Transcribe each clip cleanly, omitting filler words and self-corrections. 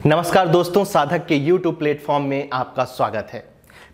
नमस्कार दोस्तों, साधक के YouTube प्लेटफॉर्म में आपका स्वागत है।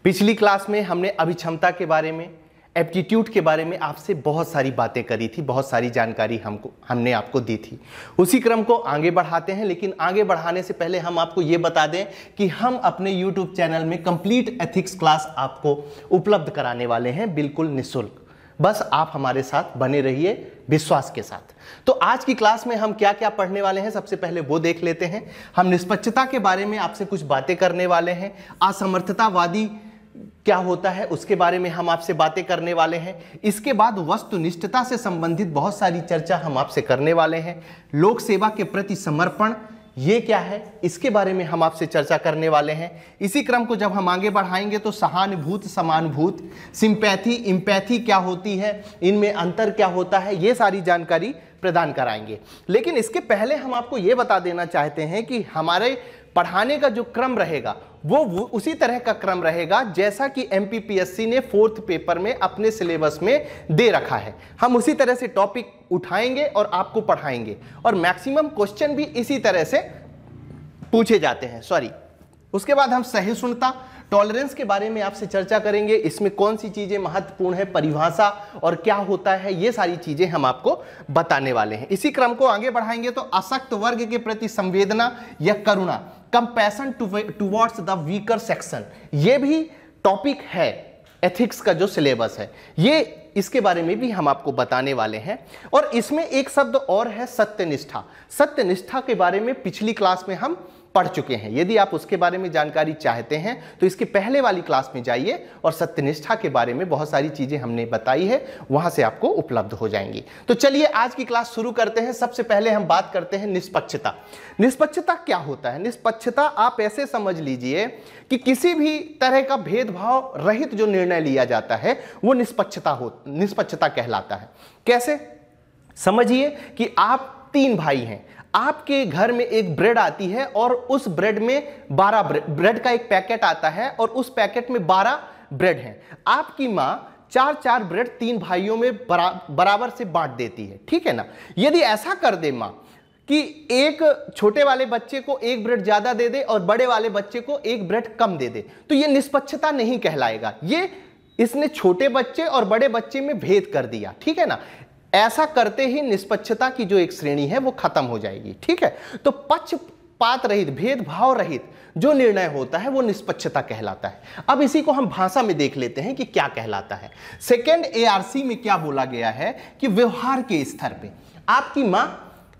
पिछली क्लास में हमने अभिक्षमता के बारे में, एप्टीट्यूड के बारे में आपसे बहुत सारी बातें करी थी, बहुत सारी जानकारी हमने आपको दी थी। उसी क्रम को आगे बढ़ाते हैं, लेकिन आगे बढ़ाने से पहले हम आपको ये बता दें कि हम अपने YouTube चैनल में कंप्लीट एथिक्स क्लास आपको उपलब्ध कराने वाले हैं, बिल्कुल निःशुल्क। बस आप हमारे साथ बने रहिए विश्वास के साथ। तो आज की क्लास में हम क्या क्या पढ़ने वाले हैं, सबसे पहले वो देख लेते हैं। हम निष्पक्षता के बारे में आपसे कुछ बातें करने वाले हैं। असमर्थतावादी क्या होता है उसके बारे में हम आपसे बातें करने वाले हैं। इसके बाद वस्तुनिष्ठता से संबंधित बहुत सारी चर्चा हम आपसे करने वाले हैं। लोक सेवा के प्रति समर्पण ये क्या है, इसके बारे में हम आपसे चर्चा करने वाले हैं। इसी क्रम को जब हम आगे बढ़ाएंगे तो सहानुभूति, समानुभूति, सिंपैथी, इम्पैथी क्या होती है, इनमें अंतर क्या होता है, ये सारी जानकारी प्रदान कराएंगे। लेकिन इसके पहले हम आपको ये बता देना चाहते हैं कि हमारे पढ़ाने का जो क्रम रहेगा वो उसी तरह का क्रम रहेगा जैसा कि MPPSC ने 4th पेपर में अपने सिलेबस में दे रखा है। हम उसी तरह से टॉपिक उठाएंगे और आपको पढ़ाएंगे, और मैक्सिमम क्वेश्चन भी इसी तरह से पूछे जाते हैं। उसके बाद हम सहिष्णुता, टॉलरेंस के बारे में आपसे चर्चा करेंगे। इसमें कौन सी चीजें महत्वपूर्ण है, परिभाषा और क्या होता है, ये सारी चीजें हम आपको बताने वाले हैं। इसी क्रम को आगे बढ़ाएंगे तो अशक्त वर्ग के प्रति संवेदना या करुणा, compassion towards the weaker section, ये भी टॉपिक है एथिक्स का जो सिलेबस है, ये इसके बारे में भी हम आपको बताने वाले हैं। और इसमें एक शब्द और है सत्यनिष्ठा। सत्यनिष्ठा के बारे में पिछली क्लास में हम पढ़ चुके हैं। यदि आप उसके बारे में जानकारी चाहते हैं तो इसके पहले वाली क्लास में जाइए और सत्यनिष्ठा के बारे में बहुत सारी चीजें हमने बताई है, वहां से आपको उपलब्ध हो जाएंगी। तो चलिए आज की क्लास शुरू करते हैं। सबसे पहले हम बात करते हैं निष्पक्षता। निष्पक्षता क्या होता है? निष्पक्षता आप ऐसे समझ लीजिए कि किसी भी तरह का भेदभाव रहित जो निर्णय लिया जाता है वो निष्पक्षता कहलाता है। कैसे? समझिए कि आप 3 भाई हैं, आपके घर में एक ब्रेड आती है और उस ब्रेड में 12 ब्रेड का एक पैकेट आता है और उस पैकेट में 12 ब्रेड हैं। आपकी माँ 4-4 ब्रेड 3 भाइयों में बराबर से बांट देती है, ठीक है ना। यदि ऐसा कर दे माँ कि एक छोटे वाले बच्चे को 1 ब्रेड ज्यादा दे दे और बड़े वाले बच्चे को 1 ब्रेड कम दे दे, तो ये निष्पक्षता नहीं कहलाएगा। इसने छोटे बच्चे और बड़े बच्चे में भेद कर दिया, ठीक है ना। ऐसा करते ही निष्पक्षता की जो एक श्रेणी है वो खत्म हो जाएगी, ठीक है। तो पक्षपात रहित, भेदभाव रहित जो निर्णय होता है वो निष्पक्षता कहलाता है। अब इसी को हम भाषा में देख लेते हैं कि क्या कहलाता है। सेकेंड ARC में क्या बोला गया है कि व्यवहार के स्तर पे आपकी मां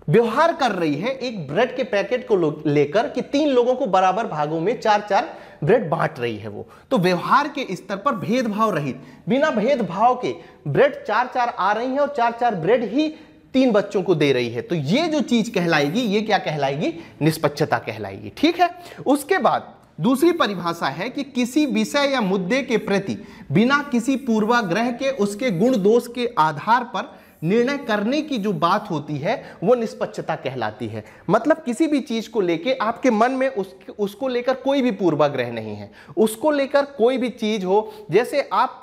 व्यवहार कर रही है एक ब्रेड के पैकेट को लेकर कि 3 लोगों को बराबर भागों में 4-4 ब्रेड बांट रही है वो। तो व्यवहार के स्तर पर भेदभाव रहित, बिना भेदभाव के ब्रेड 4-4 आ रही है और 4-4 ब्रेड ही 3 बच्चों को दे रही है। तो ये जो चीज कहलाएगी, ये क्या कहलाएगी? निष्पक्षता कहलाएगी, ठीक है। उसके बाद दूसरी परिभाषा है कि किसी विषय या मुद्दे के प्रति बिना किसी पूर्वाग्रह के उसके गुण दोष के आधार पर निर्णय करने की जो बात होती है वो निष्पक्षता कहलाती है। मतलब किसी भी चीज को लेके आपके मन में उसको लेकर कोई भी पूर्वाग्रह नहीं है, उसको लेकर कोई भी चीज हो। जैसे आप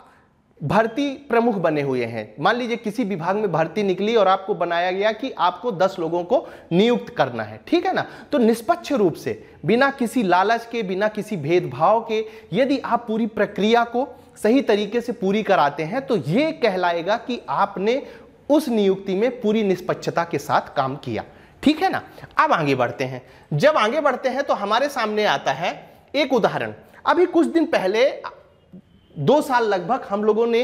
भर्ती प्रमुख बने हुए हैं, मान लीजिए किसी विभाग में भर्ती निकली और आपको बनाया गया कि आपको 10 लोगों को नियुक्त करना है, ठीक है ना। तो निष्पक्ष रूप से, बिना किसी लालच के, बिना किसी भेदभाव के यदि आप पूरी प्रक्रिया को सही तरीके से पूरी कराते हैं तो ये कहलाएगा कि आपने उस नियुक्ति में पूरी निष्पक्षता के साथ काम किया, ठीक है ना। अब आगे बढ़ते हैं। जब आगे बढ़ते हैं तो हमारे सामने आता है एक उदाहरण। अभी कुछ दिन पहले, 2 साल लगभग, हम लोगों ने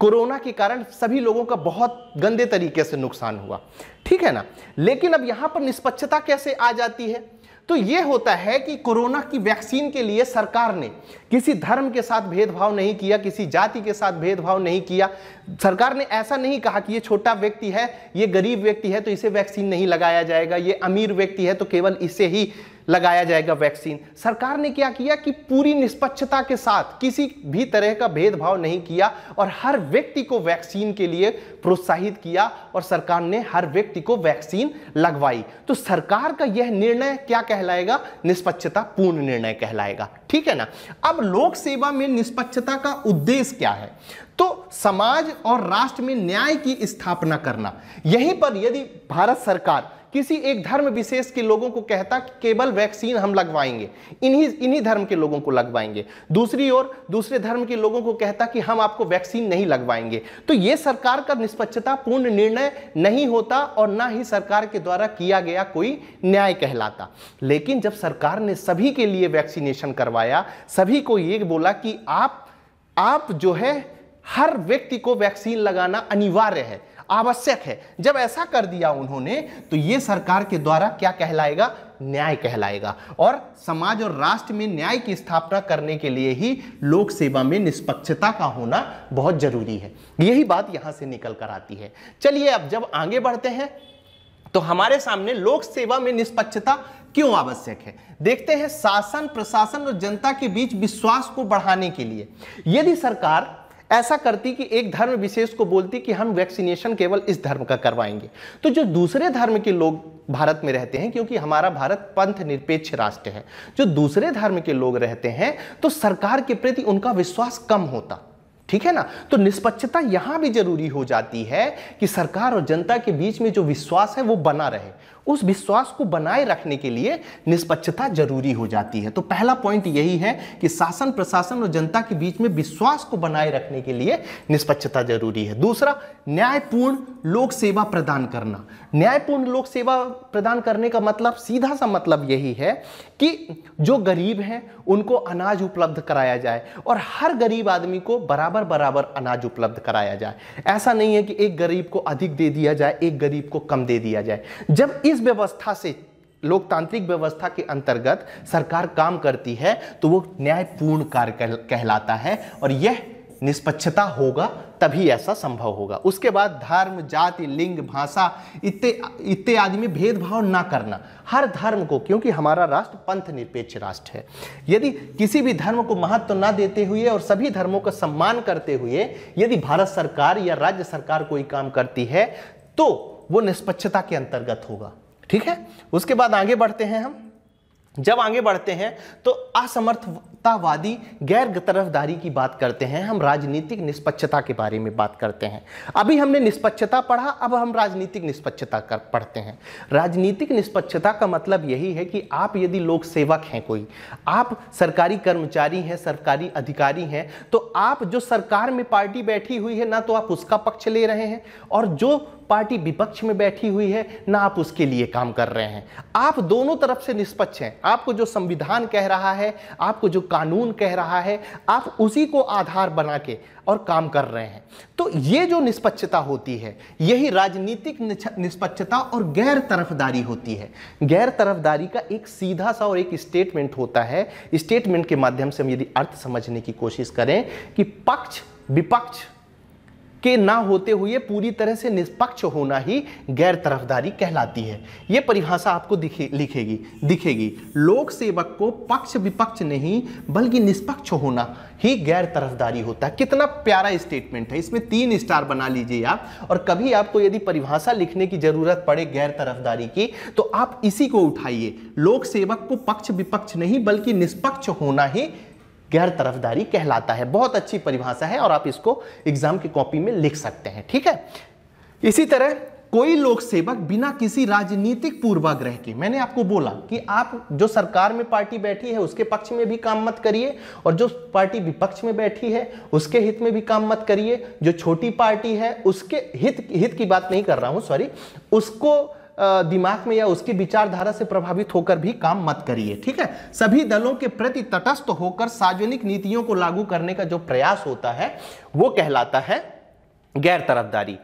कोरोना के कारण सभी लोगों का बहुत गंदे तरीके से नुकसान हुआ, ठीक है ना। लेकिन अब यहां पर निष्पक्षता कैसे आ जाती है? तो यह होता है कि कोरोना की वैक्सीन के लिए सरकार ने किसी धर्म के साथ भेदभाव नहीं किया, किसी जाति के साथ भेदभाव नहीं किया। सरकार ने ऐसा नहीं कहा कि ये छोटा व्यक्ति है, ये गरीब व्यक्ति है तो इसे वैक्सीन नहीं लगाया जाएगा, ये अमीर व्यक्ति है तो केवल इसे ही लगाया जाएगा वैक्सीन। सरकार ने क्या किया कि पूरी निष्पक्षता के साथ किसी भी तरह का भेदभाव नहीं किया और हर व्यक्ति को वैक्सीन के लिए प्रोत्साहित किया और सरकार ने हर व्यक्ति को वैक्सीन लगवाई। तो सरकार का यह निर्णय क्या कहलाएगा? निष्पक्षता पूर्ण निर्णय कहलाएगा, ठीक है ना। अब लोक सेवा में निष्पक्षता का उद्देश्य क्या है? तो समाज और राष्ट्र में न्याय की स्थापना करना। यहीं पर यदि भारत सरकार किसी एक धर्म विशेष के लोगों को कहता कि केवल वैक्सीन हम लगवाएंगे, इन्हीं धर्म के लोगों को लगवाएंगे, दूसरी ओर दूसरे धर्म के लोगों को कहता कि हम आपको वैक्सीन नहीं लगवाएंगे। तो यह सरकार का निष्पक्षता पूर्ण निर्णय नहीं होता और ना ही सरकार के द्वारा किया गया कोई न्याय कहलाता। लेकिन जब सरकार ने सभी के लिए वैक्सीनेशन करवाया, सभी को ये बोला कि आप जो है हर व्यक्ति को वैक्सीन लगाना अनिवार्य है, आवश्यक है, जब ऐसा कर दिया उन्होंने, तो ये सरकार के द्वारा क्या कहलाएगा? न्याय कहलाएगा। और समाज और राष्ट्र में न्याय की स्थापना करने के लिए ही लोक सेवा में निष्पक्षता का होना बहुत जरूरी है। यही बात यहां से निकल कर आती है। चलिए अब जब आगे बढ़ते हैं तो हमारे सामने लोक सेवा में निष्पक्षता क्यों आवश्यक है देखते हैं। शासन, प्रशासन और जनता के बीच विश्वास को बढ़ाने के लिए यदि सरकार ऐसा करती कि एक धर्म विशेष को बोलती कि हम वैक्सीनेशन केवल इस धर्म का करवाएंगे, तो जो दूसरे धर्म के लोग भारत में रहते हैं, क्योंकि हमारा भारत पंथ निरपेक्ष राष्ट्र है, जो दूसरे धर्म के लोग रहते हैं तो सरकार के प्रति उनका विश्वास कम होता। ठीक है ना। तो निष्पक्षता यहां भी जरूरी हो जाती है कि सरकार और जनता के बीच में जो विश्वास है वो बना रहे। उस विश्वास को बनाए रखने के लिए निष्पक्षता जरूरी हो जाती है। तो पहला पॉइंट यही है कि शासन, प्रशासन और जनता के बीच में विश्वास को बनाए रखने के लिए निष्पक्षता जरूरी है। दूसरा, न्यायपूर्ण लोक सेवा प्रदान करना। न्यायपूर्ण लोक सेवा प्रदान करने का मतलब, सीधा सा मतलब यही है कि जो गरीब हैं उनको अनाज उपलब्ध कराया जाए और हर गरीब आदमी को बराबर बराबर अनाज उपलब्ध कराया जाए। ऐसा नहीं है कि एक गरीब को अधिक दे दिया जाए, एक गरीब को कम दे दिया जाए। जब इस व्यवस्था से, लोकतांत्रिक व्यवस्था के अंतर्गत सरकार काम करती है तो वो न्यायपूर्ण कार्य कहलाता है और यह निष्पक्षता होगा तभी ऐसा संभव होगा। उसके बाद धर्म, जाति, लिंग, भाषा इत्यादि में भेदभाव ना करना। हर धर्म को, क्योंकि हमारा राष्ट्र पंथ निरपेक्ष राष्ट्र है, यदि किसी भी धर्म को महत्व ना देते हुए और सभी धर्मों का सम्मान करते हुए यदि भारत सरकार या राज्य सरकार कोई काम करती है तो वो निष्पक्षता के अंतर्गत होगा। ठीक है। उसके बाद आगे बढ़ते हैं हम। जब आगे बढ़ते हैं तो असमर्थतावादी गैर तरफदारी की बात करते हैं, हम राजनीतिक निष्पक्षता के बारे में बात करते हैं। अभी हमने निष्पक्षता पढ़ा, अब हम राजनीतिक निष्पक्षता पढ़ते हैं। राजनीतिक निष्पक्षता का मतलब यही है कि आप यदि लोक सेवक हैं, कोई आप सरकारी कर्मचारी हैं, सरकारी अधिकारी हैं, तो आप जो सरकार में पार्टी बैठी हुई है ना तो आप उसका पक्ष ले रहे हैं और जो पार्टी विपक्ष में बैठी हुई है ना आप उसके लिए काम कर रहे हैं। आप दोनों तरफ से निष्पक्ष हैं। आपको जो संविधान कह रहा है, आपको जो कानून कह रहा है, आप उसी को आधार बना के और काम कर रहे हैं। तो ये जो निष्पक्षता होती है यही राजनीतिक निष्पक्षता और गैर तरफदारी होती है। गैर तरफदारी का एक सीधा सा और एक स्टेटमेंट होता है। स्टेटमेंट के माध्यम से हम यदि अर्थ समझने की कोशिश करें कि पक्ष विपक्ष के ना होते हुए पूरी तरह से निष्पक्ष होना ही गैर तरफदारी कहलाती है। यह परिभाषा आपको दिखेगी। लोक सेवक को पक्ष विपक्ष नहीं बल्कि निष्पक्ष होना ही गैर तरफदारी होता है। कितना प्यारा स्टेटमेंट है, इसमें 3 स्टार बना लीजिए आप। और कभी आपको यदि परिभाषा लिखने की जरूरत पड़े गैर तरफदारी की तो आप इसी को उठाइए। लोक सेवक को पक्ष विपक्ष नहीं बल्कि निष्पक्ष होना ही गैर तरफदारी कहलाता है। बहुत अच्छी परिभाषा है और आप इसको एग्जाम की कॉपी में लिख सकते हैं। ठीक है। इसी तरह कोई लोक सेवक बिना किसी राजनीतिक पूर्वाग्रह के, मैंने आपको बोला कि आप जो सरकार में पार्टी बैठी है उसके पक्ष में भी काम मत करिए और जो पार्टी विपक्ष में बैठी है उसके हित में भी काम मत करिए। जो छोटी पार्टी है उसके हित की बात नहीं कर रहा हूं, सॉरी, उसको दिमाग में या उसकी विचारधारा से प्रभावित होकर भी काम मत करिए। ठीक है। सभी दलों के प्रति तटस्थ होकर सार्वजनिक नीतियों को लागू करने का जो प्रयास होता है वो कहलाता है गैर तरफदारी।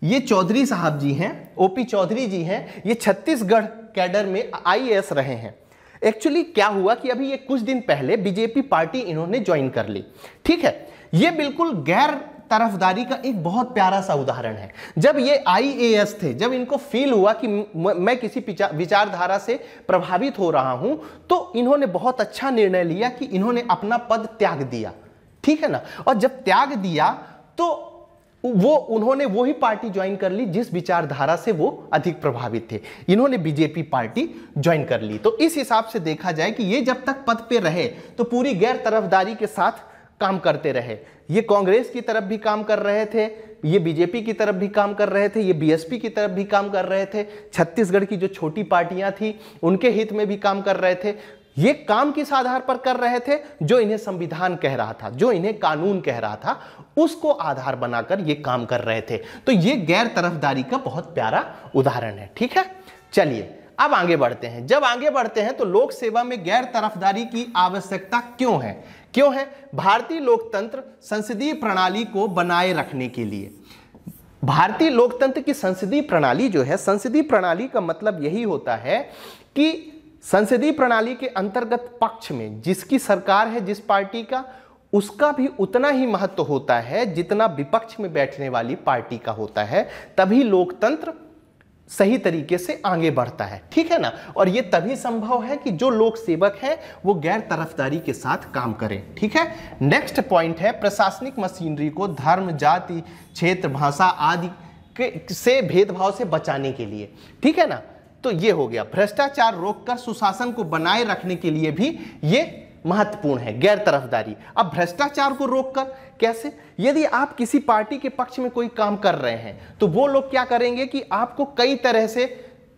ये चौधरी साहब जी हैं, ओपी चौधरी जी हैं, ये छत्तीसगढ़ कैडर में IAS रहे हैं। एक्चुअली क्या हुआ कि अभी ये कुछ दिन पहले बीजेपी पार्टी इन्होंने ज्वाइन कर ली। ठीक है। ये बिल्कुल गैर तरफदारी का एक बहुत प्यारा सा उदाहरण है। जब ये IAS थे, जब इनको फील हुआ कि मैं किसी विचारधारा से प्रभावित हो रहा हूं तो इन्होंने बहुत अच्छा निर्णय लिया कि इन्होंने अपना पद त्याग दिया। ठीक है ना। और जब त्याग दिया तो उन्होंने वही पार्टी ज्वाइन कर ली जिस विचारधारा से वो अधिक प्रभावित थे। इन्होंने बीजेपी पार्टी ज्वाइन कर ली। तो इस हिसाब से देखा जाए कि ये जब तक पद पे रहे तो पूरी गैर तरफदारी के साथ काम करते रहे। ये कांग्रेस की तरफ भी काम कर रहे थे, ये बीजेपी की तरफ भी काम कर रहे थे, ये बीएसपी की तरफ भी काम कर रहे थे, छत्तीसगढ़ की जो छोटी पार्टियां थी उनके हित में भी काम कर रहे थे। ये काम किस आधार पर कर रहे थे? जो इन्हें संविधान कह रहा था, जो इन्हें कानून कह रहा था, उसको आधार बनाकर ये काम कर रहे थे। तो ये गैर तरफदारी का बहुत प्यारा उदाहरण है। ठीक है, चलिए अब आगे बढ़ते हैं। जब आगे बढ़ते हैं तो लोक सेवा में गैर तरफदारी की आवश्यकता क्यों है? क्यों है? भारतीय लोकतंत्र संसदीय प्रणाली को बनाए रखने के लिए। भारतीय लोकतंत्र की संसदीय प्रणाली जो है, संसदीय प्रणाली का मतलब यही होता है कि संसदीय प्रणाली के अंतर्गत पक्ष में जिसकी सरकार है, जिस पार्टी का, उसका भी उतना ही महत्व होता है जितना विपक्ष में बैठने वाली पार्टी का होता है। तभी लोकतंत्र सही तरीके से आगे बढ़ता है। ठीक है ना? और यह तभी संभव है कि जो लोक सेवक हैं वो गैर तरफदारी के साथ काम करें। ठीक है, नेक्स्ट पॉइंट है प्रशासनिक मशीनरी को धर्म, जाति, क्षेत्र, भाषा आदि से भेदभाव से बचाने के लिए। ठीक है ना? तो ये हो गया। भ्रष्टाचार रोककर सुशासन को बनाए रखने के लिए भी ये महत्वपूर्ण है, गैर तरफदारी। अब भ्रष्टाचार को रोककर कैसे? यदि आप किसी पार्टी के पक्ष में कोई काम कर रहे हैं तो वो लोग क्या करेंगे कि आपको कई तरह से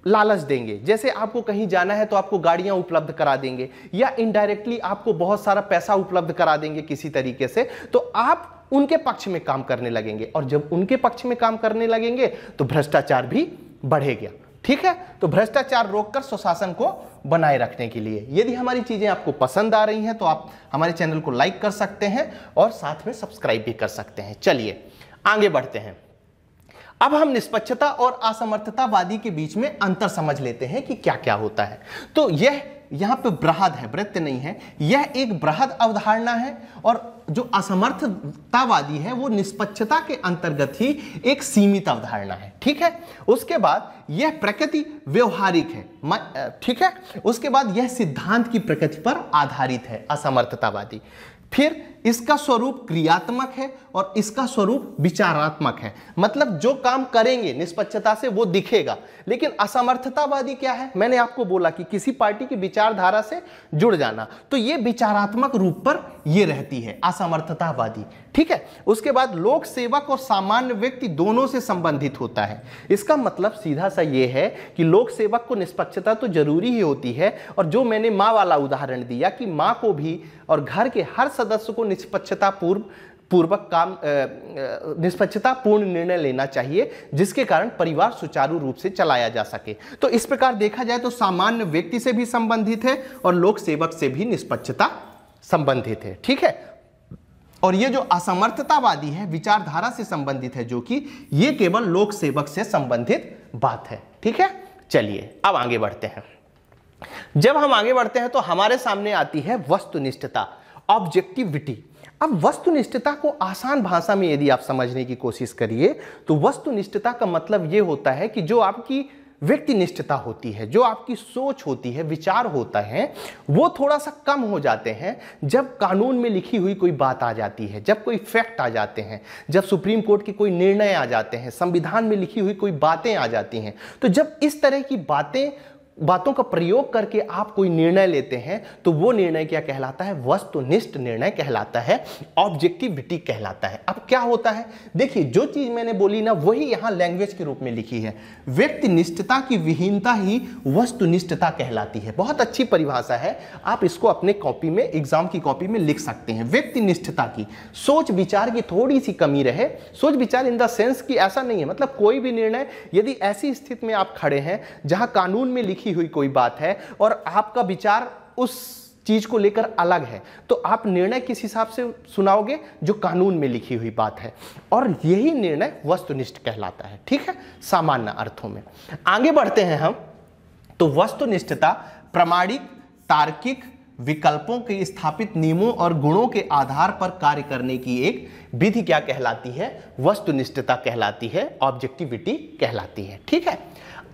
लालच देंगे। जैसे आपको कहीं जाना है तो आपको गाड़ियां उपलब्ध करा देंगे, या इनडायरेक्टली आपको बहुत सारा पैसा उपलब्ध करा देंगे किसी तरीके से, तो आप उनके पक्ष में काम करने लगेंगे। और जब उनके पक्ष में काम करने लगेंगे तो भ्रष्टाचार भी बढ़ेगा। ठीक है, तो भ्रष्टाचार रोककर सुशासन को बनाए रखने के लिए। यदि हमारी चीजें आपको पसंद आ रही हैं तो आप हमारे चैनल को लाइक कर सकते हैं और साथ में सब्सक्राइब भी कर सकते हैं। चलिए आगे बढ़ते हैं। अब हम निष्पक्षता और असमर्थतावादी के बीच में अंतर समझ लेते हैं कि क्या क्या होता है। तो यह यहां पे बृहद है, वृत्त नहीं है, यह एक बृहद अवधारणा है। और जो असमर्थतावादी है वो निष्पक्षता के अंतर्गत ही एक सीमित अवधारणा है। ठीक है, उसके बाद यह प्रकृति व्यवहारिक है। ठीक है, उसके बाद यह सिद्धांत की प्रकृति पर आधारित है असमर्थतावादी। फिर इसका स्वरूप क्रियात्मक है और इसका स्वरूप विचारात्मक है। मतलब जो काम करेंगे निष्पक्षता से वो दिखेगा। लेकिन असमर्थतावादी क्या है? मैंने आपको बोला कि किसी पार्टी की विचारधारा से जुड़ जाना, तो ये विचारात्मक रूप पर ये रहती है असमर्थतावादी। ठीक है, उसके बाद लोक सेवक और सामान्य व्यक्ति दोनों से संबंधित होता है। इसका मतलब सीधा सा ये है कि लोक सेवक को निष्पक्षता तो जरूरी ही होती है, और जो मैंने माँ वाला उदाहरण दिया कि माँ को भी और घर के हर सदस्य को निष्पक्षतापूर्ण निर्णय लेना चाहिए, जिसके कारण परिवार सुचारू रूप से चलाया जा सके। तो इस प्रकार देखा जाए तो सामान्य व्यक्ति से भी संबंधित है और लोक सेवक से भी निष्पक्षता संबंधित है। ठीक है, और ये जो असमर्थतावादी है विचारधारा से संबंधित है, जो कि ये केवल लोक सेवक से संबंधित बात है। ठीक है, चलिए अब आगे बढ़ते हैं। जब हम आगे बढ़ते हैं तो हमारे सामने आती है वस्तुनिष्ठता, ऑब्जेक्टिविटी। अब वस्तुनिष्ठता को आसान भाषा में यदि आप समझने की कोशिश करिए तो वस्तुनिष्ठता का मतलब यह होता है कि जो आपकी व्यक्तिनिष्ठता होती है, जो आपकी सोच होती है, विचार होता है, वो थोड़ा सा कम हो जाते हैं जब कानून में लिखी हुई कोई बात आ जाती है, जब कोई फैक्ट आ जाते हैं, जब सुप्रीम कोर्ट के कोई निर्णय आ जाते हैं, संविधान में लिखी हुई कोई बातें आ जाती हैं। तो जब इस तरह की बातों का प्रयोग करके आप कोई निर्णय लेते हैं तो वो निर्णय क्या कहलाता है? वस्तुनिष्ठ निर्णय कहलाता है, ऑब्जेक्टिविटी कहलाता है। अब क्या होता है, देखिए जो चीज मैंने बोली ना वही यहां लैंग्वेज के रूप में लिखी है। व्यक्तिनिष्ठता की विहीनता ही वस्तुनिष्ठता कहलाती है। बहुत अच्छी परिभाषा है, आप इसको अपने कॉपी में, एग्जाम की कॉपी में लिख सकते हैं। व्यक्तिनिष्ठता की सोच विचार की थोड़ी सी कमी रहे। सोच विचार इन द सेंस कि ऐसा नहीं है, मतलब कोई भी निर्णय यदि ऐसी स्थिति में आप खड़े हैं जहां कानून में लिखी हुई कोई बात है और आपका विचार उस चीज को लेकर अलग है, तो आप निर्णय किस हिसाब से सुनाओगे? जो कानून में लिखी हुई बात है, और यही निर्णय वस्तुनिष्ठ कहलाता है। ठीक है, सामान्य अर्थों में। आगे बढ़ते हैं हम, तो वस्तुनिष्ठता प्रामाणिक, तार्किक विकल्पों के स्थापित नियमों और गुणों के आधार पर कार्य करने की एक विधि क्या कहलाती है? वस्तुनिष्ठता कहलाती है, ऑब्जेक्टिविटी कहलाती है। ठीक है,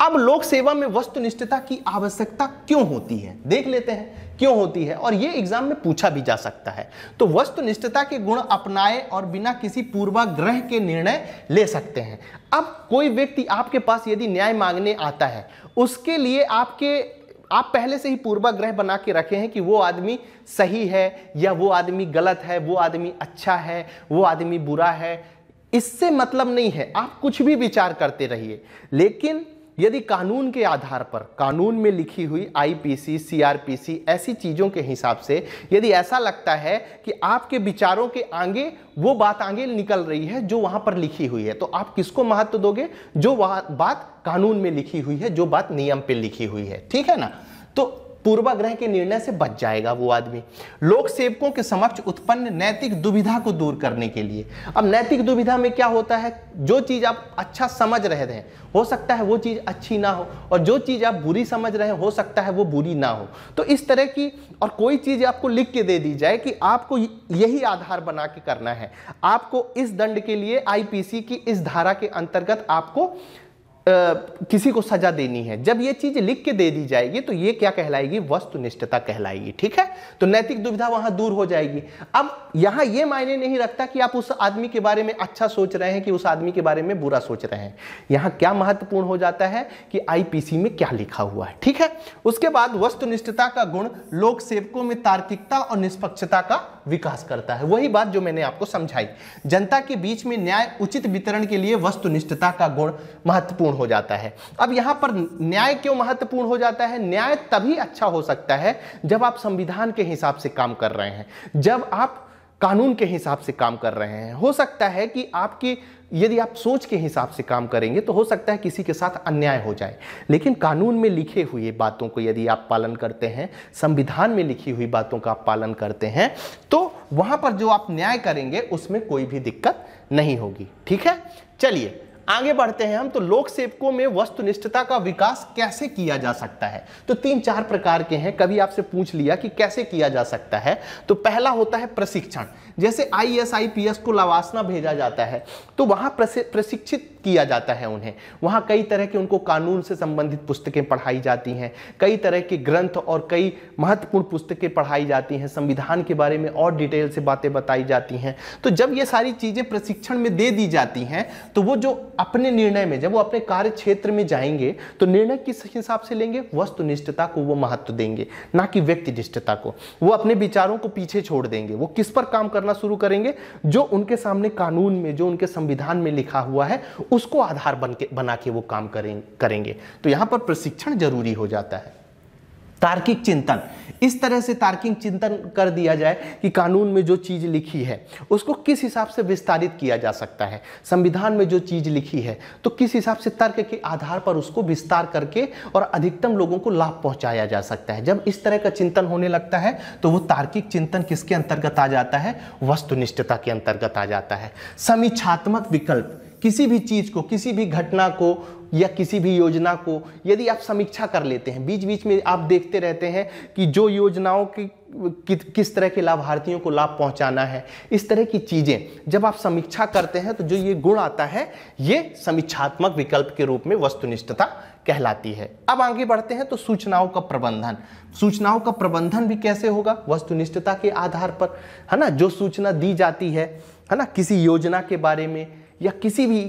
अब लोक सेवा में वस्तुनिष्ठता की आवश्यकता क्यों होती है, देख लेते हैं क्यों होती है, और यह एग्जाम में पूछा भी जा सकता है। तो वस्तुनिष्ठता के गुण अपनाए और बिना किसी पूर्वाग्रह के निर्णय ले सकते हैं। अब कोई व्यक्ति आपके पास यदि न्याय मांगने आता है, उसके लिए आप पहले से ही पूर्वाग्रह बना के रखे हैं कि वो आदमी सही है या वो आदमी गलत है, वो आदमी अच्छा है, वो आदमी बुरा है। इससे मतलब नहीं है, आप कुछ भी विचार करते रहिए, लेकिन यदि कानून के आधार पर, कानून में लिखी हुई आईपीसी, सीआरपीसी ऐसी चीजों के हिसाब से यदि ऐसा लगता है कि आपके विचारों के आगे वो बात आगे निकल रही है जो वहां पर लिखी हुई है, तो आप किसको महत्व दोगे? जो बात कानून में लिखी हुई है, जो बात नियम पे लिखी हुई है, ठीक है ना। तो पूर्वाग्रह के निर्णय से बच जाएगा वो आदमी। लोक सेवकों के समक्ष उत्पन्न नैतिक दुविधा को दूर करने के लिए, अब नैतिक दुविधा में क्या होता है, जो चीज आप अच्छा समझ रहे हैं हो सकता है वो चीज अच्छी ना हो, और जो चीज आप बुरी समझ रहे हैं हो सकता है वो बुरी ना हो। तो इस तरह की, और कोई चीज आपको लिख के दे दी जाए कि आपको यही आधार बना के करना है, आपको इस दंड के लिए आईपीसी की इस धारा के अंतर्गत आपको किसी को सजा देनी है, जब ये चीज लिख के दे दी जाएगी तो ये क्या कहलाएगी? वस्तुनिष्ठता कहलाएगी, ठीक है। तो नैतिक दुविधा वहां दूर हो जाएगी। अब यहां ये मायने नहीं रखता कि आप उस आदमी के बारे में अच्छा सोच रहे हैं कि उस आदमी के बारे में बुरा सोच रहे हैं। यहां क्या महत्वपूर्ण हो जाता है कि आईपीसी में क्या लिखा हुआ है, ठीक है। उसके बाद वस्तुनिष्ठता का गुण लोक सेवकों में तार्किकता और निष्पक्षता का विकास करता है। वही बात जो मैंने आपको समझाई, जनता के बीच में न्याय उचित वितरण के लिए वस्तुनिष्ठता का गुण महत्वपूर्ण हो जाता है। अब यहां पर न्याय क्यों महत्वपूर्ण हो जाता है? न्याय तभी अच्छा हो सकता है जब आप संविधान के हिसाब से काम कर रहे हैं, जब आप कानून के हिसाब से काम कर रहे हैं। हो सकता है कि आपकी, यदि आप सोच के हिसाब से काम करेंगे तो हो सकता है किसी के साथ अन्याय हो जाए, लेकिन कानून में लिखे हुए बातों को यदि आप पालन करते हैं, संविधान में लिखी हुई बातों का आप पालन करते हैं, तो वहां पर जो आप न्याय करेंगे उसमें कोई भी दिक्कत नहीं होगी, ठीक है। चलिए आगे बढ़ते हैं हम। तो लोक सेवकों में वस्तुनिष्ठता का विकास कैसे किया जा सकता है? तो 3-4 प्रकार के हैं। कभी आपसे पूछ लिया कि कैसे किया जा सकता है, तो पहला होता है प्रशिक्षण। जैसे आईएएस आईपीएस को लवासना भेजा जाता है तो वहां प्रशिक्षित किया जाता है उन्हें। वहां कई तरह के उनको कानून से संबंधित पुस्तकें पढ़ाई जाती हैं, कई तरह के ग्रंथ और कई महत्वपूर्ण पुस्तकें पढ़ाई जाती हैं, संविधान के बारे में और डिटेल से बातें बताई जाती हैं। तो जब ये सारी चीजें प्रशिक्षण में दे दी जाती हैं तो वो जो अपने निर्णय में, जब वो अपने कार्य क्षेत्र में जाएंगे तो निर्णय किस हिसाब से लेंगे? वस्तुनिष्ठता को वो महत्व देंगे, ना कि व्यक्तिनिष्ठता को। वो अपने विचारों को पीछे छोड़ देंगे। वो किस पर काम करना शुरू करेंगे? जो उनके सामने कानून में, जो उनके संविधान में लिखा हुआ है उसको आधार बना के वो काम करेंगे। तो यहां पर प्रशिक्षण जरूरी हो जाता है। तार्किक चिंतन, इस तरह से तार्किक चिंतन कर दिया जाए कि कानून में जो चीज लिखी है उसको किस हिसाब से विस्तारित किया जा सकता है, संविधान में जो चीज लिखी है तो किस हिसाब से तर्क के आधार पर उसको विस्तार करके और अधिकतम लोगों को लाभ पहुंचाया जा सकता है। जब इस तरह का चिंतन होने लगता है तो वो तार्किक चिंतन किसके अंतर्गत आ जाता है? वस्तुनिष्ठता के अंतर्गत आ जाता है। समीक्षात्मक विकल्प, किसी भी चीज को, किसी भी घटना को या किसी भी योजना को यदि आप समीक्षा कर लेते हैं, बीच बीच में आप देखते रहते हैं कि जो योजनाओं की किस तरह के लाभार्थियों को लाभ पहुंचाना है, इस तरह की चीजें जब आप समीक्षा करते हैं तो जो ये गुण आता है ये समीक्षात्मक विकल्प के रूप में वस्तुनिष्ठता कहलाती है। अब आगे बढ़ते हैं तो सूचनाओं का प्रबंधन। सूचनाओं का प्रबंधन भी कैसे होगा? वस्तुनिष्ठता के आधार पर, है ना। जो सूचना दी जाती है ना, किसी योजना के बारे में या किसी भी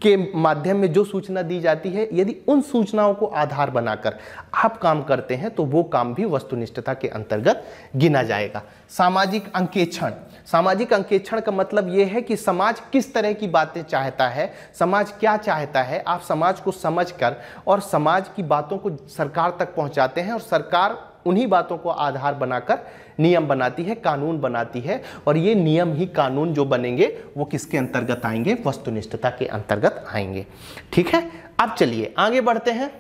के माध्यम में जो सूचना दी जाती है, यदि उन सूचनाओं को आधार बनाकर आप काम करते हैं तो वो काम भी वस्तुनिष्ठता के अंतर्गत गिना जाएगा। सामाजिक अंकेक्षण, सामाजिक अंकेक्षण का मतलब यह है कि समाज किस तरह की बातें चाहता है, समाज क्या चाहता है, आप समाज को समझकर और समाज की बातों को सरकार तक पहुंचाते हैं और सरकार उन्हीं बातों को आधार बनाकर नियम बनाती है, कानून बनाती है, और ये नियम ही कानून जो बनेंगे वो किसके अंतर्गत आएंगे? वस्तुनिष्ठता के अंतर्गत आएंगे, ठीक है। अब चलिए आगे बढ़ते हैं,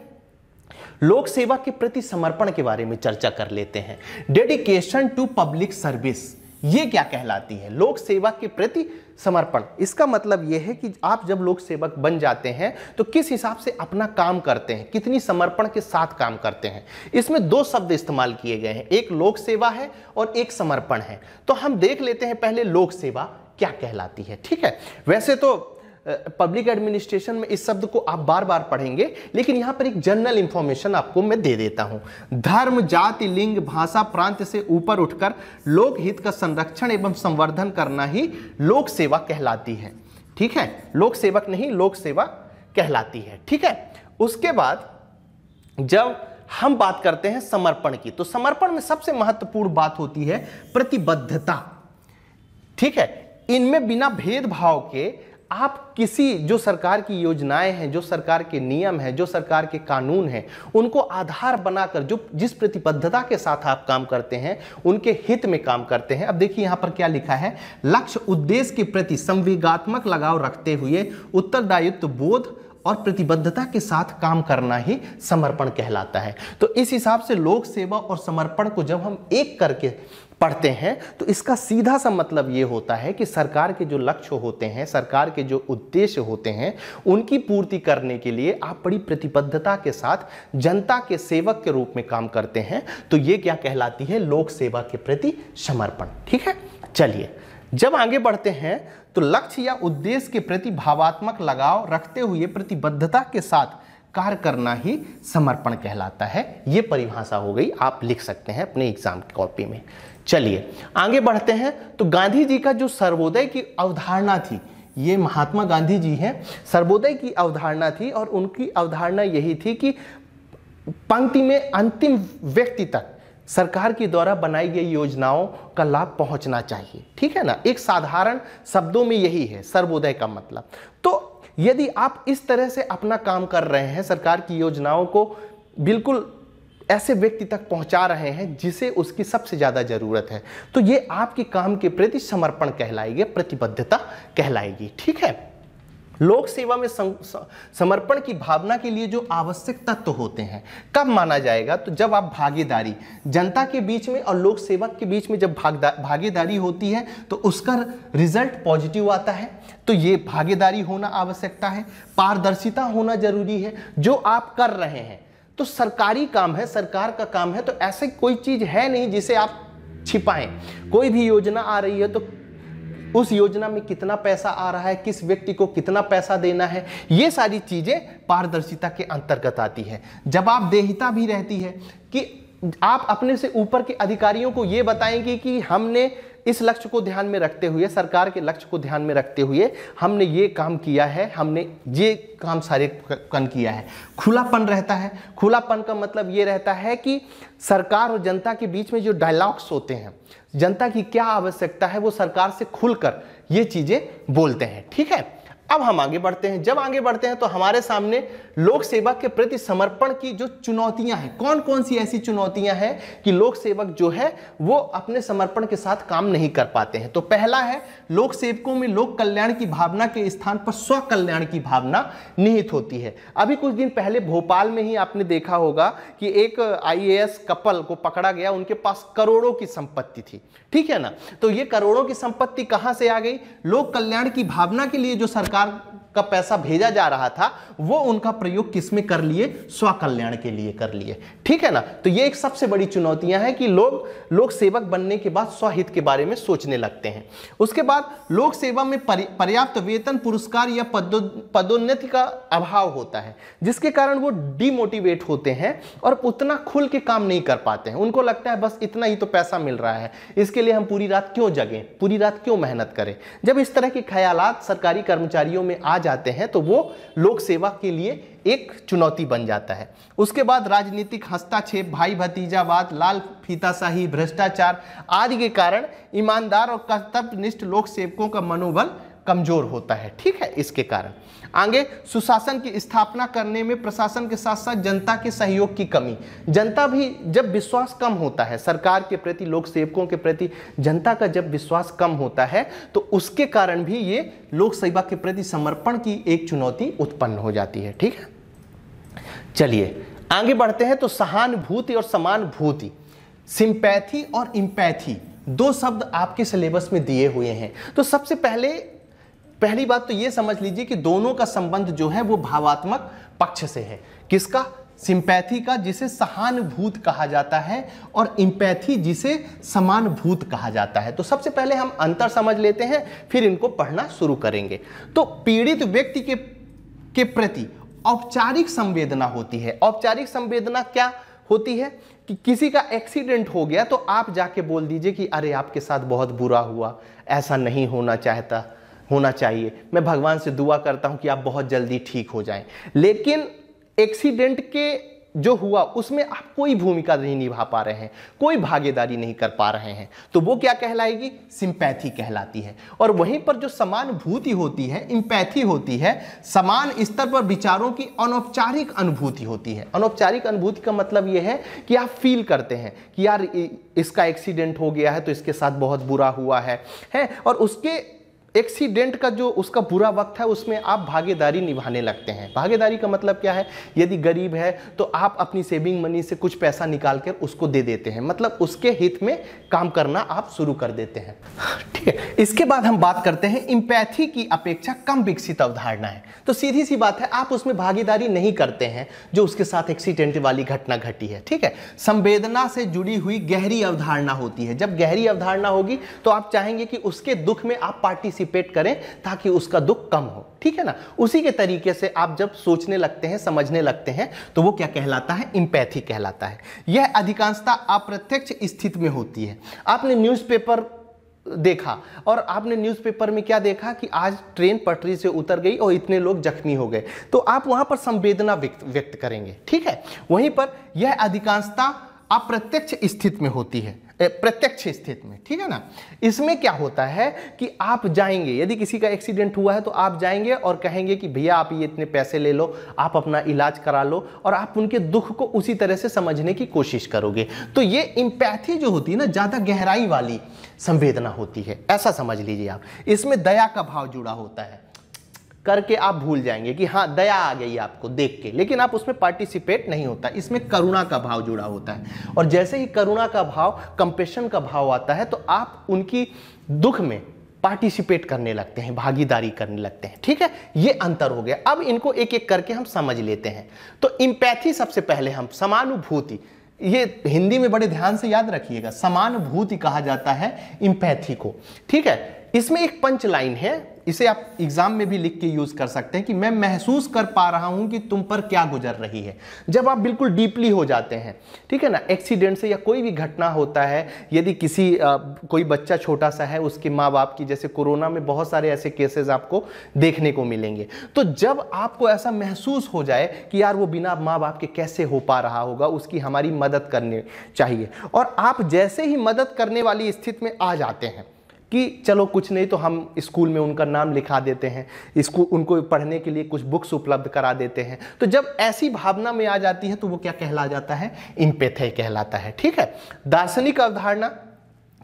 लोक सेवा के प्रति समर्पण के बारे में चर्चा कर लेते हैं। डेडिकेशन टू पब्लिक सर्विस, ये क्या कहलाती है? लोक सेवा के प्रति समर्पण, इसका मतलब यह है कि आप जब लोक सेवक बन जाते हैं तो किस हिसाब से अपना काम करते हैं, कितनी समर्पण के साथ काम करते हैं। इसमें 2 शब्द इस्तेमाल किए गए हैं, एक लोक सेवा है और एक समर्पण है। तो हम देख लेते हैं पहले लोक सेवा क्या कहलाती है, ठीक है। वैसे तो पब्लिक एडमिनिस्ट्रेशन में इस शब्द को आप बार बार पढ़ेंगे, लेकिन यहां पर एक जनरल इंफॉर्मेशन आपको मैं दे देता हूं। धर्म, जाति, लिंग, भाषा, प्रांत से ऊपर उठकर लोक हित का संरक्षण एवं संवर्धन करना ही लोक सेवा कहलाती है, ठीक है। लोक सेवक नहीं, लोक सेवा कहलाती है, ठीक है। उसके बाद जब हम बात करते हैं समर्पण की। तो समर्पण में सबसे महत्वपूर्ण बात होती है प्रतिबद्धता। ठीक है, इनमें बिना भेदभाव के आप किसी जो सरकार की योजनाएं हैं, जो सरकार के नियम हैं, जो सरकार के कानून हैं, उनको आधार बनाकर जो जिस प्रतिबद्धता के साथ आप काम करते हैं, उनके हित में काम करते हैं। अब देखिए यहां पर क्या लिखा है, लक्ष्य उद्देश्य के प्रति संवेगात्मक लगाव रखते हुए उत्तरदायित्व बोध और प्रतिबद्धता के साथ काम करना ही समर्पण कहलाता है। तो इस हिसाब से लोक सेवा और समर्पण को जब हम एक करके पढ़ते हैं तो इसका सीधा सा मतलब ये होता है कि सरकार के जो लक्ष्य होते हैं, सरकार के जो उद्देश्य होते हैं, उनकी पूर्ति करने के लिए आप बड़ी प्रतिबद्धता के साथ जनता के सेवक के रूप में काम करते हैं। तो ये क्या कहलाती है, लोक सेवा के प्रति समर्पण। ठीक है, चलिए जब आगे बढ़ते हैं तो लक्ष्य या उद्देश्य के प्रति भावात्मक लगाव रखते हुए प्रतिबद्धता के साथ कार्य करना ही समर्पण कहलाता है। यह परिभाषा हो गई, आप लिख सकते हैं अपने एग्जाम की कॉपी में। चलिए आगे बढ़ते हैं तो गांधी जी का जो सर्वोदय की अवधारणा थी, ये महात्मा गांधी जी हैं, सर्वोदय की अवधारणा थी और उनकी अवधारणा यही थी कि पंक्ति में अंतिम व्यक्ति तक सरकार के द्वारा बनाई गई योजनाओं का लाभ पहुंचना चाहिए। ठीक है ना, एक साधारण शब्दों में यही है सर्वोदय का मतलब। तो यदि आप इस तरह से अपना काम कर रहे हैं, सरकार की योजनाओं को बिल्कुल ऐसे व्यक्ति तक पहुंचा रहे हैं जिसे उसकी सबसे ज्यादा जरूरत है, तो ये आपके काम के प्रति समर्पण कहलाएगी, प्रतिबद्धता कहलाएगी। ठीक है, लोक सेवा में समर्पण की भावना के लिए जो आवश्यक तत्व होते हैं कब माना जाएगा, तो जब आप भागीदारी जनता के बीच में और लोक सेवक के बीच में जब भागीदारी होती है तो उसका रिजल्ट पॉजिटिव आता है। तो ये भागीदारी होना आवश्यकता है, पारदर्शिता होना जरूरी है। जो आप कर रहे हैं तो सरकारी काम है, सरकार का काम है, तो ऐसे कोई चीज है नहीं जिसे आप छिपाएं। कोई भी योजना आ रही है तो उस योजना में कितना पैसा आ रहा है, किस व्यक्ति को कितना पैसा देना है, ये सारी चीजें पारदर्शिता के अंतर्गत आती है। जब आप देयता भी रहती है कि आप अपने से ऊपर के अधिकारियों को ये बताएंगे कि हमने इस लक्ष्य को ध्यान में रखते हुए, सरकार के लक्ष्य को ध्यान में रखते हुए हमने ये काम किया है, हमने ये काम सारे कन किया है। खुलापन रहता है। खुलापन का मतलब ये रहता है कि सरकार और जनता के बीच में जो डायलॉग्स होते हैं, जनता की क्या आवश्यकता है, वो सरकार से खुलकर ये चीजें बोलते हैं। ठीक है, अब हम आगे बढ़ते हैं। जब आगे बढ़ते हैं तो हमारे सामने लोक सेवा के प्रति समर्पण की जो चुनौतियां हैं, कौन कौन सी ऐसी चुनौतियां हैं कि लोक सेवक जो है वो अपने समर्पण के साथ काम नहीं कर पाते हैं। तो पहला है, लोक सेवकों में लोक कल्याण की भावना के स्थान पर स्व कल्याण की भावना निहित होती है। अभी कुछ दिन पहले भोपाल में ही आपने देखा होगा कि एक IAS कपल को पकड़ा गया, उनके पास करोड़ों की संपत्ति थी। ठीक है ना, तो ये करोड़ों की संपत्ति कहां से आ गई? लोक कल्याण की भावना के लिए जो सरकार का पैसा भेजा जा रहा था वो उनका प्रयोग किसमें कर लिए? स्व कल्याण के लिए कर लिए। ठीक है ना, तो ये एक सबसे बड़ी चुनौतियां हैं कि लोक सेवक बनने के बाद स्वहित के बारे में सोचने लगते हैं। उसके बाद लोक सेवा में पर्याप्त वेतन, पुरस्कार या पदोन्नति का अभाव होता है, जिसके कारण वो डिमोटिवेट होते हैं और उतना खुल के काम नहीं कर पाते हैं। उनको लगता है बस इतना ही तो पैसा मिल रहा है, इसके लिए हम पूरी रात क्यों जगें, पूरी रात क्यों मेहनत करें। जब इस तरह के ख्यालात सरकारी कर्मचारियों में आ जाते हैं तो वो लोक सेवा के लिए एक चुनौती बन जाता है। उसके बाद राजनीतिक हस्तक्षेप, भाई भतीजावाद, लाल फीताशाही, भ्रष्टाचार आदि के कारण ईमानदार और कर्तव्यनिष्ठ लोक सेवकों का मनोबल कमजोर होता है। ठीक है, इसके कारण आगे सुशासन की स्थापना करने में प्रशासन के साथ साथ जनता के सहयोग की कमी। जनता भी जब विश्वास कम होता है सरकार के प्रति, लोक सेवकों के प्रति जनता का जब विश्वास कम होता है तो उसके कारण भी ये लोक सेवा के प्रति समर्पण की एक चुनौती उत्पन्न हो जाती है। ठीक है, चलिए आगे बढ़ते हैं तो सहानुभूति और समानुभूति, सिंपैथी और इम्पैथी, दो शब्द आपके सिलेबस में दिए हुए हैं। तो सबसे पहली बात तो ये समझ लीजिए कि दोनों का संबंध जो है वो भावात्मक पक्ष से है। किसका? सिंपैथी का, जिसे सहानुभूत कहा जाता है, और इम्पैथी जिसे समानुभूत कहा जाता है। तो सबसे पहले हम अंतर समझ लेते हैं, फिर इनको पढ़ना शुरू करेंगे। तो पीड़ित व्यक्ति के प्रति औपचारिक संवेदना होती है। औपचारिक संवेदना क्या होती है कि किसी का एक्सीडेंट हो गया तो आप जाके बोल दीजिए कि अरे आपके साथ बहुत बुरा हुआ, ऐसा नहीं होना चाहिए, मैं भगवान से दुआ करता हूं कि आप बहुत जल्दी ठीक हो जाएं। लेकिन एक्सीडेंट के जो हुआ उसमें आप कोई भूमिका नहीं निभा पा रहे हैं, कोई भागीदारी नहीं कर पा रहे हैं, तो वो क्या कहलाएगी? सिंपैथी कहलाती है। और वहीं पर जो समानुभूति होती है, इंपैथी होती है, समान स्तर पर विचारों की अनौपचारिक अनुभूति होती है। अनौपचारिक अनुभूति का मतलब ये है कि आप फील करते हैं कि यार इसका एक्सीडेंट हो गया है तो इसके साथ बहुत बुरा हुआ है, और उसके एक्सीडेंट का जो उसका बुरा वक्त है उसमें आप भागीदारी निभाने लगते हैं। भागीदारी का मतलब क्या है? यदि गरीब है तो आप अपनी सेविंग मनी से कुछ पैसा निकाल कर उसको दे देते हैं, मतलब उसके हित में काम करना आप शुरू कर देते हैं। ठीक है, इसके बाद हम बात करते हैं एम्पैथी की अपेक्षा कम विकसित अवधारणा है। तो सीधी सी बात है, आप उसमें भागीदारी नहीं करते हैं जो उसके साथ एक्सीडेंट वाली घटना घटी है। ठीक है, संवेदना से जुड़ी हुई गहरी अवधारणा होती है। जब गहरी अवधारणा होगी तो आप चाहेंगे कि उसके दुख में आप पार्टिसिपेट करें ताकि उसका दुख कम हो। ठीक है ना? उसी के तरीके से आप जब सोचने लगते हैं, समझने लगते हैं, तो वो क्या कहलाता है? एम्पैथी कहलाता है। यह अधिकांशतः अप्रत्यक्ष स्थिति में होती है। आपने न्यूज़पेपर देखा और आपने न्यूज़पेपर में क्या देखा कि आज ट्रेन पटरी से उतर गई और इतने लोग जख्मी हो गए, तो आप वहां पर संवेदना व्यक्त करेंगे। ठीक है, वहीं पर यह अधिकांशतः अप्रत्यक्ष स्थिति में होती है, प्रत्यक्ष स्थिति में। ठीक है ना? इसमें क्या होता है कि आप जाएंगे, यदि किसी का एक्सीडेंट हुआ है तो आप जाएंगे और कहेंगे कि भैया आप ये इतने पैसे ले लो, आप अपना इलाज करा लो, और आप उनके दुख को उसी तरह से समझने की कोशिश करोगे। तो ये एम्पैथी जो होती है ना, ज्यादा गहराई वाली संवेदना होती है, ऐसा समझ लीजिए आप। इसमें दया का भाव जुड़ा होता है, करके आप भूल जाएंगे कि हाँ दया आ गई आपको देख के, लेकिन आप उसमें पार्टिसिपेट नहीं होता। इसमें करुणा का भाव जुड़ा होता है, और जैसे ही करुणा का भाव, कंपेशन का भाव आता है तो आप उनकी दुख में पार्टिसिपेट करने लगते हैं, भागीदारी करने लगते हैं। ठीक है, ये अंतर हो गया। अब इनको एक एक करके हम समझ लेते हैं। तो एम्पैथी सबसे पहले हम, समानुभूति, ये हिंदी में बड़े ध्यान से याद रखिएगा, समानुभूति कहा जाता है एम्पैथी को। ठीक है, इसमें एक पंच लाइन है, इसे आप एग्जाम में भी लिख के यूज कर सकते हैं कि मैं महसूस कर पा रहा हूं कि तुम पर क्या गुजर रही है। जब आप बिल्कुल डीपली हो जाते हैं, ठीक है ना, एक्सीडेंट से या कोई भी घटना होता है, यदि किसी कोई बच्चा छोटा सा है, उसके माँ बाप की, जैसे कोरोना में बहुत सारे ऐसे केसेस आपको देखने को मिलेंगे, तो जब आपको ऐसा महसूस हो जाए कि यार वो बिना माँ बाप के कैसे हो पा रहा होगा, उसकी हमारी मदद करनी चाहिए, और आप जैसे ही मदद करने वाली स्थिति में आ जाते हैं कि चलो कुछ नहीं तो हम स्कूल में उनका नाम लिखा देते हैं, स्कूल उनको पढ़ने के लिए कुछ बुक्स उपलब्ध करा देते हैं, तो जब ऐसी भावना में आ जाती है तो वो क्या कहला जाता है? एम्पैथी कहलाता है। ठीक है, दार्शनिक अवधारणा,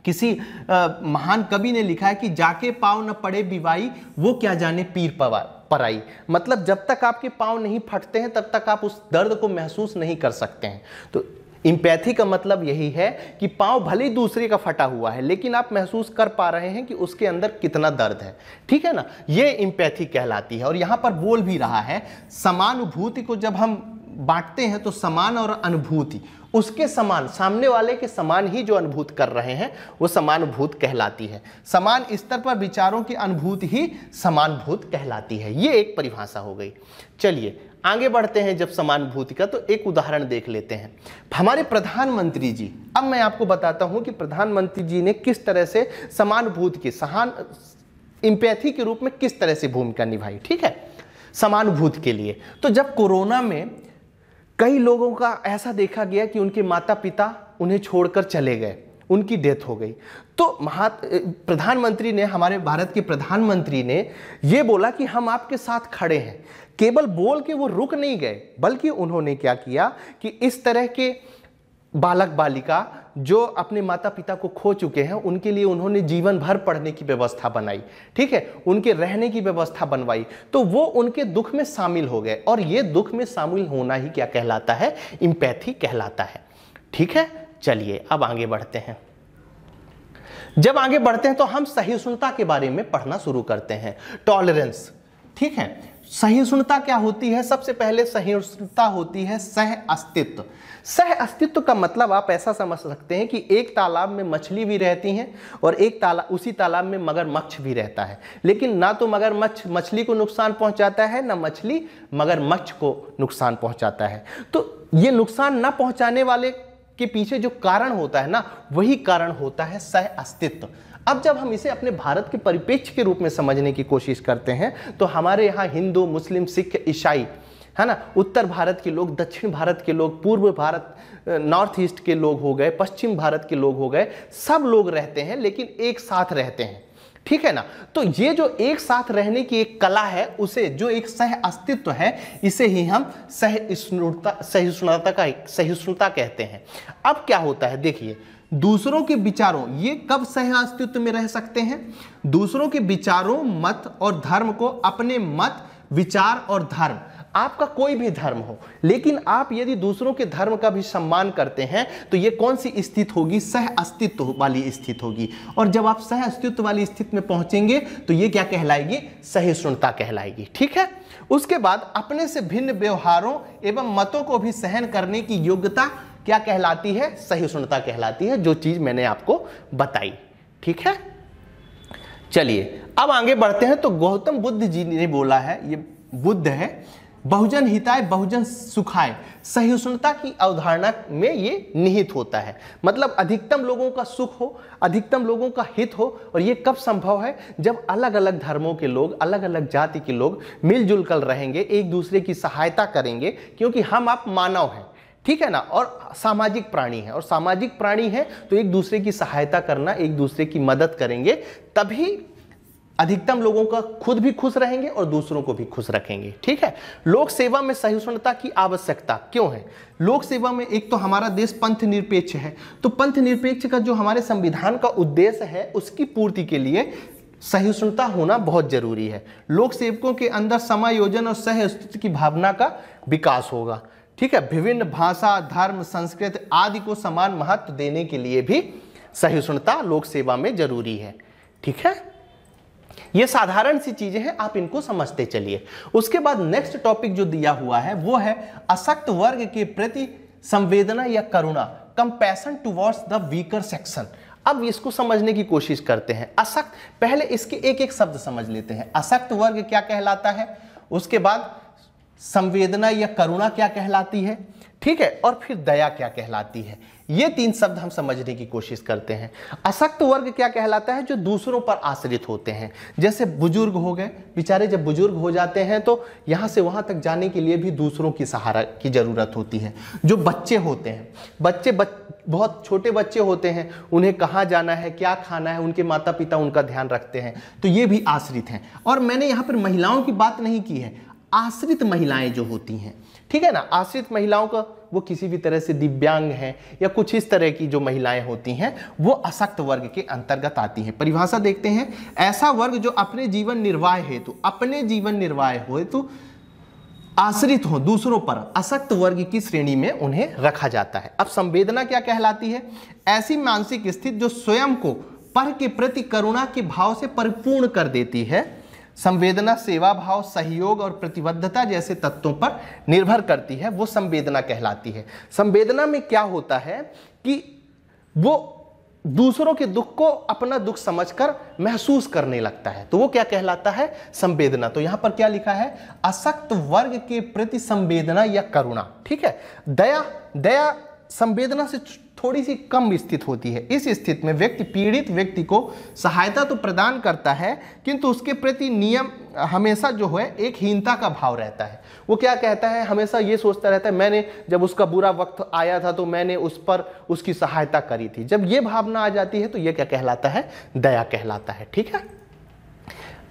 किसी महान कवि ने लिखा है कि जाके पाँव न पड़े बिवाई, वो क्या जाने पीर पराई। मतलब जब तक आपके पाँव नहीं फटते हैं तब तक आप उस दर्द को महसूस नहीं कर सकते हैं। तो एम्पैथी का मतलब यही है कि पाँव भले ही दूसरे का फटा हुआ है, लेकिन आप महसूस कर पा रहे हैं कि उसके अंदर कितना दर्द है। ठीक है ना, ये एम्पैथी कहलाती है। और यहाँ पर बोल भी रहा है, समानुभूति को जब हम बांटते हैं तो समान और अनुभूति, उसके समान, सामने वाले के समान ही जो अनुभूत कर रहे हैं वो समानुभूत कहलाती है। समान स्तर पर विचारों की अनुभूति ही समानुभूत कहलाती है। ये एक परिभाषा हो गई। चलिए आगे बढ़ते हैं। जब समानुभूति का, तो एक उदाहरण देख लेते हैं। हमारे प्रधानमंत्री जी, अब मैं आपको बताता हूं कि प्रधानमंत्री जी ने किस तरह से समानुभूति की, एम्पैथी के रूप में किस तरह से भूमिका निभाई। ठीक है, समानुभूति के लिए। तो जब कोरोना में कई लोगों का ऐसा देखा गया कि उनके माता पिता उन्हें छोड़कर चले गए, उनकी डेथ हो गई, तो प्रधानमंत्री ने, हमारे भारत के प्रधानमंत्री ने ये बोला कि हम आपके साथ खड़े हैं। केवल बोल के वो रुक नहीं गए, बल्कि उन्होंने क्या किया कि इस तरह के बालक बालिका जो अपने माता पिता को खो चुके हैं, उनके लिए उन्होंने जीवन भर पढ़ने की व्यवस्था बनाई। ठीक है, उनके रहने की व्यवस्था बनवाई, तो वो उनके दुख में शामिल हो गए। और ये दुख में शामिल होना ही क्या कहलाता है? एम्पैथी कहलाता है। ठीक है, चलिए अब आगे बढ़ते हैं। जब आगे बढ़ते हैं तो हम सहिष्णुता के बारे में पढ़ना शुरू करते हैं, टॉलरेंस। ठीक है, सहिष्णुता क्या होती है? सबसे पहले सहिष्णुता होती है सह अस्तित्व। सह अस्तित्व का मतलब आप ऐसा समझ सकते हैं कि एक तालाब में मछली भी रहती हैं और उसी तालाब में मगरमच्छ भी रहता है, लेकिन ना तो मगरमच्छ मछली को नुकसान पहुंचाता है, ना मछली मगरमच्छ को नुकसान पहुंचाता है। तो ये नुकसान ना पहुंचाने वाले के पीछे जो कारण होता है ना, वही कारण होता है सह अस्तित्व। अब जब हम इसे अपने भारत के परिप्रेक्ष्य के रूप में समझने की कोशिश करते हैं, तो हमारे यहाँ हिंदू, मुस्लिम, सिख, ईसाई है ना। उत्तर भारत के लोग, दक्षिण भारत के लोग, पूर्व भारत नॉर्थ ईस्ट के लोग हो गए, पश्चिम भारत के लोग हो गए, सब लोग रहते हैं लेकिन एक साथ रहते हैं, ठीक है ना। तो ये जो एक साथ रहने की एक कला है, उसे जो एक सह अस्तित्व है, इसे ही हम सहिष्णुता कहते हैं। अब क्या होता है देखिए, दूसरों के विचारों, ये कब सह अस्तित्व में रह सकते हैं? दूसरों के विचारों, मत और धर्म को अपने मत, विचार और धर्म, आपका कोई भी धर्म हो, लेकिन आप यदि दूसरों के धर्म का भी सम्मान करते हैं तो ये कौन सी स्थिति होगी? सह अस्तित्व वाली स्थिति होगी। और जब आप सह अस्तित्व वाली स्थिति में पहुंचेंगे तो ये क्या कहलाएगी? सहिष्णुता कहलाएगी, ठीक है। उसके बाद अपने से भिन्न व्यवहारों एवं मतों को भी सहन करने की योग्यता क्या कहलाती है? सहिष्णुता कहलाती है, जो चीज मैंने आपको बताई, ठीक है। चलिए अब आगे बढ़ते हैं। तो गौतम बुद्ध जी ने बोला है, ये बुद्ध है, बहुजन हिताय बहुजन सुखाय, सहिष्णुता की अवधारणा में ये निहित होता है। मतलब अधिकतम लोगों का सुख हो, अधिकतम लोगों का हित हो। और ये कब संभव है? जब अलग अलग धर्मों के लोग, अलग अलग जाति के लोग मिलजुल कर रहेंगे, एक दूसरे की सहायता करेंगे, क्योंकि हम आप मानव हैं, ठीक है ना, और सामाजिक प्राणी है। और सामाजिक प्राणी है तो एक दूसरे की सहायता करना, एक दूसरे की मदद करेंगे, तभी अधिकतम लोगों का खुद भी खुश रहेंगे और दूसरों को भी खुश रखेंगे, ठीक है। लोक सेवा में सहिष्णुता की आवश्यकता क्यों है? लोक सेवा में एक तो हमारा देश पंथ निरपेक्ष है, तो पंथ निरपेक्ष का जो हमारे संविधान का उद्देश्य है, उसकी पूर्ति के लिए सहिष्णुता होना बहुत जरूरी है। लोक सेवकों के अंदर समायोजन और सह अस्तित्व की भावना का विकास होगा, ठीक है। विभिन्न भाषा, धर्म, संस्कृति आदि को समान महत्व देने के लिए भी सहिष्णुता लोक सेवा में जरूरी है, ठीक है। ये साधारण सी चीजें हैं, आप इनको समझते चलिए। उसके बाद नेक्स्ट टॉपिक जो दिया हुआ है वो है अशक्त वर्ग के प्रति संवेदना या करुणा, compassion towards the weaker section. अब इसको समझने की कोशिश करते हैं। अशक्त, पहले इसके एक एक शब्द समझ लेते हैं। अशक्त वर्ग क्या कहलाता है, उसके बाद संवेदना या करुणा क्या कहलाती है, ठीक है, और फिर दया क्या कहलाती है। ये तीन शब्द हम समझने की कोशिश करते हैं। अशक्त वर्ग क्या कहलाता है? जो दूसरों पर आश्रित होते हैं। जैसे बुजुर्ग हो गए, बेचारे जब बुजुर्ग हो जाते हैं तो यहां से वहां तक जाने के लिए भी दूसरों की सहारा की जरूरत होती है। जो बच्चे होते हैं, बहुत छोटे बच्चे होते हैं, उन्हें कहाँ जाना है, क्या खाना है, उनके माता पिता उनका ध्यान रखते हैं, तो ये भी आश्रित हैं। और मैंने यहाँ पर महिलाओं की बात नहीं की है, आश्रित महिलाएं जो होती हैं, ठीक है ना। आश्रित महिलाओं का वो किसी भी तरह से दिव्यांग हैं या कुछ इस तरह की जो महिलाएं होती हैं, वो अशक्त वर्ग के अंतर्गत आती हैं। परिभाषा देखते हैं, ऐसा वर्ग जो अपने जीवन निर्वाह हेतु आश्रित हो दूसरों पर, अशक्त वर्ग की श्रेणी में उन्हें रखा जाता है। अब संवेदना क्या कहलाती है? ऐसी मानसिक स्थिति जो स्वयं को पर के प्रति करुणा के भाव से परिपूर्ण कर देती है। संवेदना सेवा भाव, सहयोग और प्रतिबद्धता जैसे तत्वों पर निर्भर करती है, वो संवेदना कहलाती है। संवेदना में क्या होता है कि वो दूसरों के दुख को अपना दुख समझकर महसूस करने लगता है, तो वो क्या कहलाता है? संवेदना। तो यहां पर क्या लिखा है? अशक्त वर्ग के प्रति संवेदना या करुणा, ठीक है। दया संवेदना से थोड़ी सी कम स्थित होती है। इस स्थिति में व्यक्ति पीड़ित व्यक्ति को सहायता तो प्रदान करता है, किंतु उसके प्रति नियम हमेशा जो है एक हीनता का भाव रहता है। वो क्या कहता है? हमेशा ये सोचता रहता है, मैंने जब उसका बुरा वक्त आया था तो मैंने उस पर उसकी सहायता करी थी। जब ये भावना आ जाती है तो ये क्या कहलाता है? दया कहलाता है, ठीक है।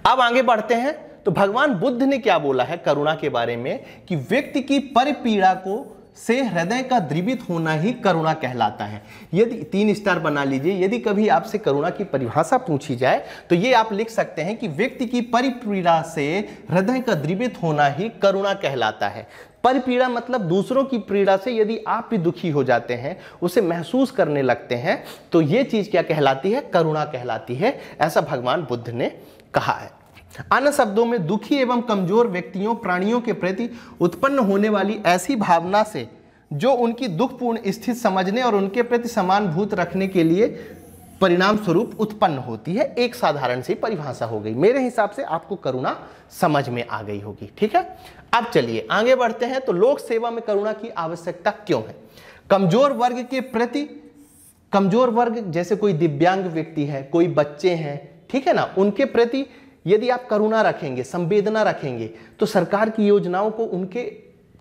अब आगे बढ़ते हैं। तो भगवान बुद्ध ने क्या बोला है करुणा के बारे में कि व्यक्ति की परिपीड़ा को से हृदय का द्रवित होना ही करुणा कहलाता है। यदि 3 स्टार बना लीजिए, यदि कभी आपसे करुणा की परिभाषा पूछी जाए तो ये आप लिख सकते हैं कि व्यक्ति की परिपीड़ा से हृदय का द्रवित होना ही करुणा कहलाता है। परिपीड़ा मतलब दूसरों की पीड़ा से यदि आप भी दुखी हो जाते हैं, उसे महसूस करने लगते हैं, तो ये चीज क्या कहलाती है? करुणा कहलाती है। ऐसा भगवान बुद्ध ने कहा है। अन्य शब्दों में दुखी एवं कमजोर व्यक्तियों प्राणियों के प्रति उत्पन्न होने वाली ऐसी भावना से जो उनकी दुखपूर्ण स्थिति समझने और उनके प्रति समानुभूत रखने के लिए परिणाम स्वरूप उत्पन्न होती है। एक साधारण सी परिभाषा हो गई। मेरे हिसाब से आपको करुणा समझ में आ गई होगी, ठीक है। अब चलिए आगे बढ़ते हैं। तो लोक सेवा में करुणा की आवश्यकता क्यों है? कमजोर वर्ग के प्रति, कमजोर वर्ग जैसे कोई दिव्यांग व्यक्ति है, कोई बच्चे हैं, ठीक है ना, उनके प्रति यदि आप करुणा रखेंगे, संवेदना रखेंगे, तो सरकार की योजनाओं को उनके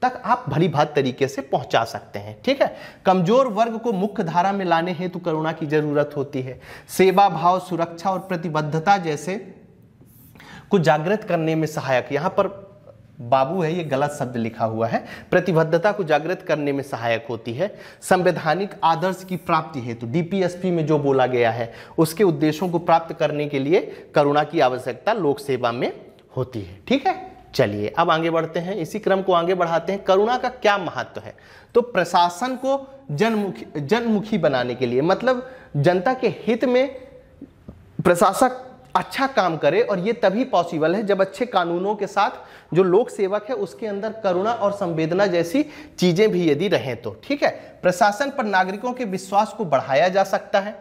तक आप भली भात तरीके से पहुंचा सकते हैं। ठीक है, कमजोर वर्ग को मुख्य धारा में लाने हेतु करुणा की जरूरत होती है। सेवा भाव, सुरक्षा और प्रतिबद्धता जैसे को जागृत करने में सहायक, यहां पर बाबू है, ये गलत शब्द लिखा हुआ है, प्रतिबद्धता को जागृत करने में सहायक होती है। संवैधानिक आदर्श की प्राप्ति हेतु, डीपीएसपी में जो बोला गया है उसके उद्देश्यों को प्राप्त करने के लिए करुणा की आवश्यकता लोक सेवा में होती है। ठीक है, चलिए अब आगे बढ़ते हैं, इसी क्रम को आगे बढ़ाते हैं। करुणा का क्या महत्व है? तो प्रशासन को जनमुखी बनाने के लिए, मतलब जनता के हित में प्रशासक अच्छा काम करे, और ये तभी पॉसिबल है जब अच्छे कानूनों के साथ जो लोक सेवक है उसके अंदर करुणा और संवेदना जैसी चीजें भी यदि रहें तो। ठीक है, प्रशासन पर नागरिकों के विश्वास को बढ़ाया जा सकता है।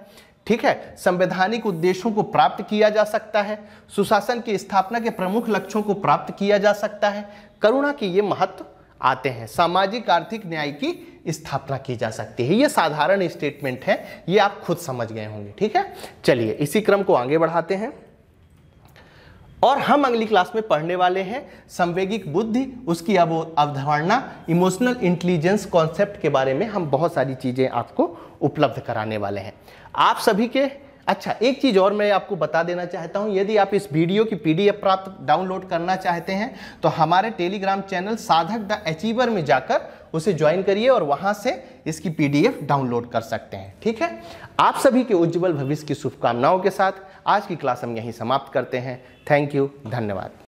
ठीक है, संवैधानिक उद्देश्यों को प्राप्त किया जा सकता है, सुशासन की स्थापना के प्रमुख लक्ष्यों को प्राप्त किया जा सकता है। करुणा के ये महत्व आते हैं। सामाजिक आर्थिक न्याय की स्थापना की जा सकती है। ये साधारण स्टेटमेंट है, ये आप खुद समझ गए होंगे। ठीक है, चलिए इसी क्रम को आगे बढ़ाते हैं और हम अगली क्लास में पढ़ने वाले हैं संवेगिक बुद्धि, उसकी अवधारणा, इमोशनल इंटेलिजेंस कॉन्सेप्ट के बारे में हम बहुत सारी चीजें आपको उपलब्ध कराने वाले हैं आप सभी के। अच्छा, एक चीज और मैं आपको बता देना चाहता हूं, यदि आप इस वीडियो की पीडीएफ प्राप्त डाउनलोड करना चाहते हैं तो हमारे टेलीग्राम चैनल साधक द अचीवर में जाकर उसे ज्वाइन करिए और वहां से इसकी पीडीएफ डाउनलोड कर सकते हैं। ठीक है, आप सभी के उज्जवल भविष्य की शुभकामनाओं के साथ आज की क्लास हम यहीं समाप्त करते हैं। थैंक यू, धन्यवाद।